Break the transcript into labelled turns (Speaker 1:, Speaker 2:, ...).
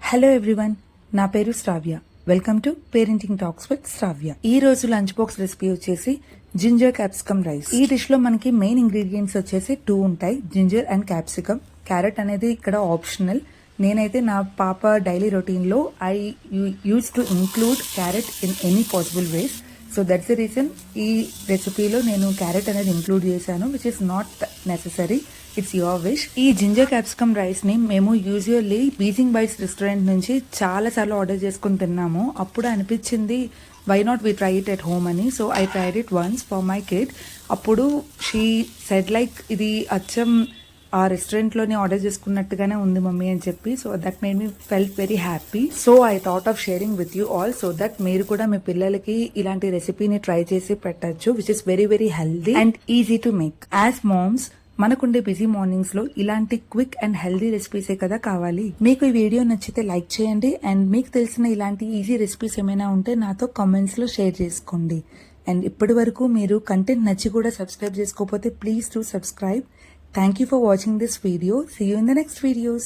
Speaker 1: Hello everyone, నా పేరు Shravya. Welcome to parenting talks with Shravya. ఈ రోజు లంచ్ బాక్స్ రెసిపీ వచ్చేసి జింజర్ క్యాప్సికమ్ రైస్. ఈ డిష్ లో మనకి మెయిన్ ఇంగ్రీడియంట్స్ వచ్చేసి 2 ఉంటాయి, జింజర్ అండ్ క్యాప్సికమ్. క్యారెట్ అనేది ఇక్కడ ఆప్షనల్. నేనైతే నా పాప డైలీ రొటీన్ లో I use to include carrot in any possible ways. So that's the reason ఈ రెసిపీలో నేను క్యారెట్ అనేది ఇంక్లూడ్ చేశాను, which is not necessary. It's your wish. ఈ జింజర్ క్యాప్సికమ్ రైస్ ని మేము యూజువల్లీ బీజింగ్ బైట్స్ రెస్టారెంట్ నుంచి చాలా సార్లు ఆర్డర్ చేసుకుని తిన్నాము. అప్పుడు అనిపించింది why not we try it at home అని. So I tried it once for my kid. అప్పుడు షీ సెడ్ లైక్ ఇది అచ్చం ఆ రెస్టారెంట్ లోనే ఆర్డర్ చేసుకున్నట్టుగానే ఉంది మమ్మీ అని చెప్పి. So that made me felt very happy. So I thought of sharing with you all so that మీరు కూడా మీ పిల్లలకి ఇలాంటి రెసిపీని ట్రై చేసి పెట్టచ్చు, which is very very healthy and easy to make. As moms మనకుండే బిజీ మార్నింగ్స్ లో ఇలాంటి క్విక్ అండ్ హెల్దీ రెసిపీసే కదా కావాలి. మీకు ఈ వీడియో నచ్చితే లైక్ చేయండి అండ్ మీకు తెలిసిన ఇలాంటి ఈజీ రెసిపీస్ ఏమైనా ఉంటే నాతో కామెంట్స్ లో షేర్ చేసుకోండి. అండ్ ఇప్పటి వరకు మీరు కంటెంట్ నచ్చి కూడా సబ్స్క్రైబ్ చేసుకోకపోతే please do subscribe. Thank you for watching this video. See you in the next videos.